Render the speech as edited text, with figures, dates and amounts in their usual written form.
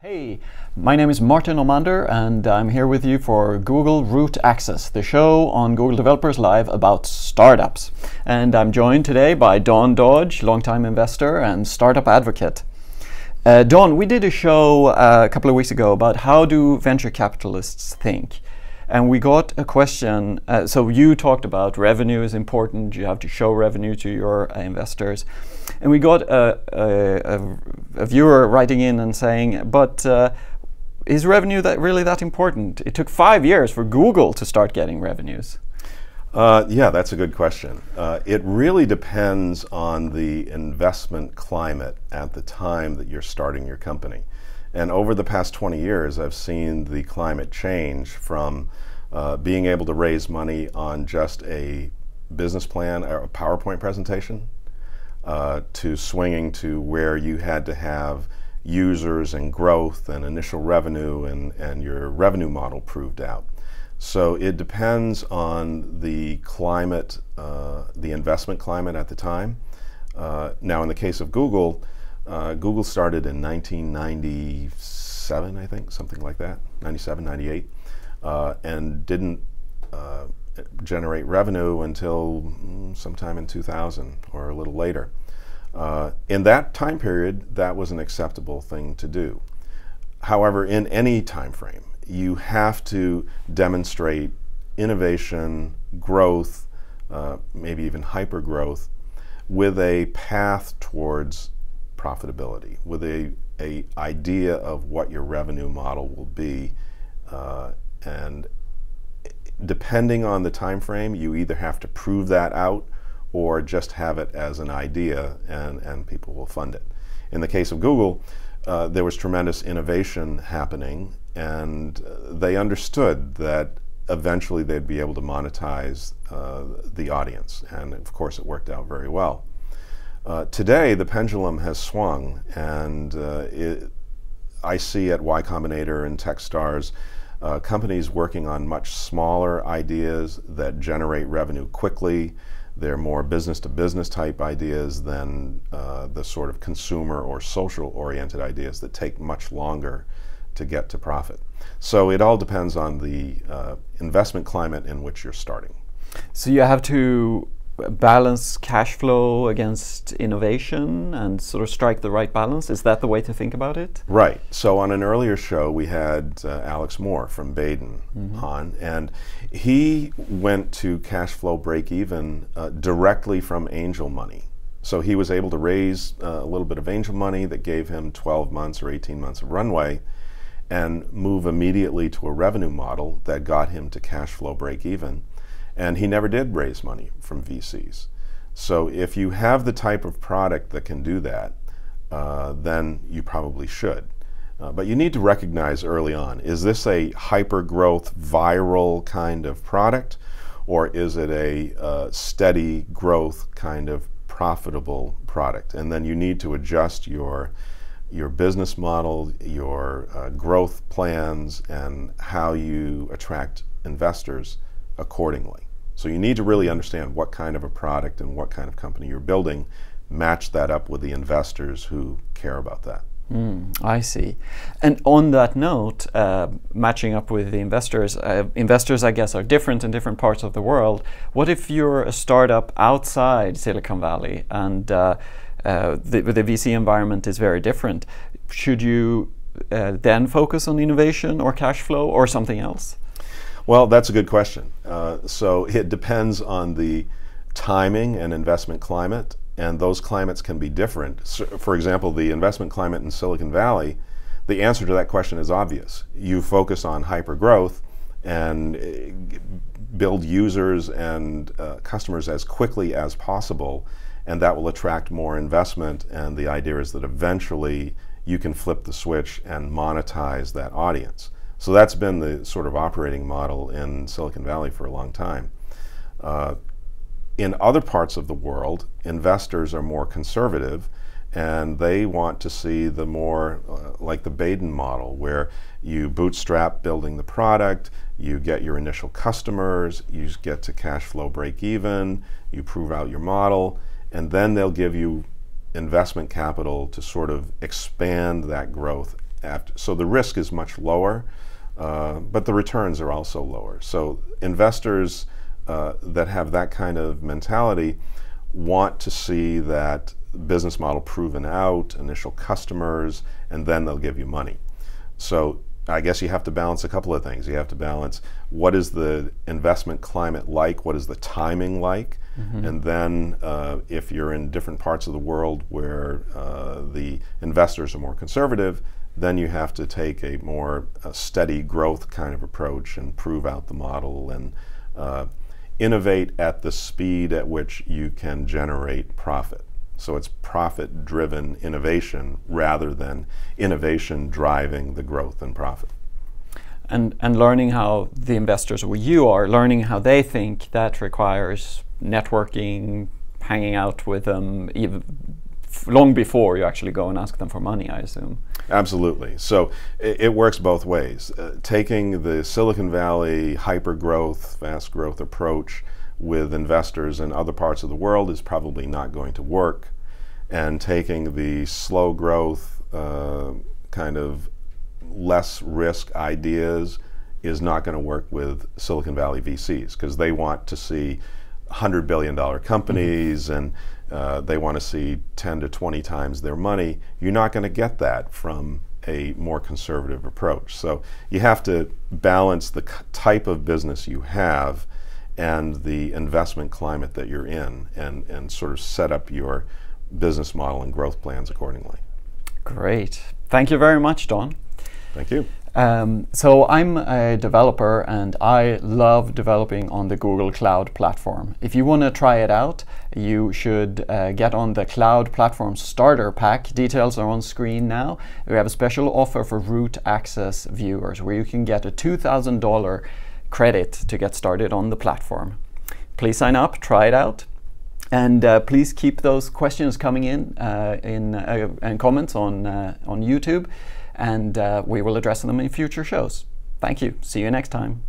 Hey, my name is Martin Omander and I'm here with you for Google Root Access, the show on Google Developers Live about startups. And I'm joined today by Dawn Dodge, longtime investor and startup advocate. Dawn, we did a show a couple of weeks ago about how do venture capitalists think. And we got a question, so you talked about revenue is important, you have to show revenue to your investors. And we got a viewer writing in and saying, but is revenue really that important? It took 5 years for Google to start getting revenues. Yeah, that's a good question. It really depends on the investment climate at the time that you're starting your company. And over the past 20 years, I've seen the climate change from being able to raise money on just a business plan or a PowerPoint presentation to swinging to where you had to have users and growth and initial revenue and your revenue model proved out. So it depends on the climate, the investment climate at the time. Now in the case of Google, Google started in 1997, I think, something like that, 97, 98, and didn't generate revenue until sometime in 2000 or a little later. In that time period, that was an acceptable thing to do. However, in any time frame, you have to demonstrate innovation, growth, maybe even hyper growth, with a path towards profitability, with a idea of what your revenue model will be, and depending on the time frame, you either have to prove that out or just have it as an idea and people will fund it. In the case of Google, there was tremendous innovation happening, and they understood that eventually they'd be able to monetize the audience, and of course it worked out very well. Today, the pendulum has swung, and I see at Y Combinator and Techstars companies working on much smaller ideas that generate revenue quickly. They're more business-to-business type ideas than the sort of consumer or social-oriented ideas that take much longer to get to profit. So it all depends on the investment climate in which you're starting. So you have to balance cash flow against innovation and sort of strike the right balance? Is that the way to think about it? Right. So on an earlier show we had Alex Moore from Baden on, and he went to cash flow break even directly from angel money. So he was able to raise a little bit of angel money that gave him 12 months or 18 months of runway and move immediately to a revenue model that got him to cash flow break even. And he never did raise money from VCs. So if you have the type of product that can do that, then you probably should. But you need to recognize early on, is this a hyper-growth, viral kind of product, or is it a steady growth kind of profitable product? And then you need to adjust your business model, your growth plans, and how you attract investors accordingly. So you need to really understand what kind of a product and what kind of company you're building, match that up with the investors who care about that. I see. And on that note, matching up with the investors, investors I guess are different in different parts of the world. What if you're a startup outside Silicon Valley and the VC environment is very different? Should you then focus on innovation or cash flow or something else? Well, that's a good question. So it depends on the timing and investment climate, and those climates can be different. So, for example, the investment climate in Silicon Valley, the answer to that question is obvious. You focus on hyper growth and build users and customers as quickly as possible, and that will attract more investment, and the idea is that eventually you can flip the switch and monetize that audience. So that's been the sort of operating model in Silicon Valley for a long time. In other parts of the world, investors are more conservative, and they want to see the more like the Baden model, where you bootstrap building the product, you get your initial customers, you get to cash flow break even, you prove out your model, and then they'll give you investment capital to sort of expand that growth so the risk is much lower, but the returns are also lower. So investors that have that kind of mentality want to see that business model proven out, initial customers, and then they'll give you money. So I guess you have to balance a couple of things. You have to balance what is the investment climate like, what is the timing like, and then if you're in different parts of the world where the investors are more conservative, then you have to take a more steady growth kind of approach and prove out the model and innovate at the speed at which you can generate profit. So it's profit-driven innovation rather than innovation driving the growth and profit. And learning how the investors, or you are, learning how they think, that requires networking, hanging out with them, even long before you actually go and ask them for money, I assume. Absolutely. So it works both ways. Taking the Silicon Valley hyper-growth, fast growth approach with investors in other parts of the world is probably not going to work. And taking the slow growth, kind of less risk ideas is not going to work with Silicon Valley VCs, because they want to see $100 billion companies and they want to see 10 to 20 times their money. You're not going to get that from a more conservative approach. So you have to balance the type of business you have and the investment climate that you're in, and sort of set up your business model and growth plans accordingly. Great. Thank you very much, Don. Thank you. So I'm a developer and I love developing on the Google Cloud Platform. If you want to try it out, you should get on the Cloud Platform Starter Pack. Details are on screen now. We have a special offer for Root Access viewers where you can get a $2,000 credit to get started on the platform. Please sign up, try it out, and please keep those questions coming in and comments on YouTube, and we will address them in future shows. Thank you. See you next time.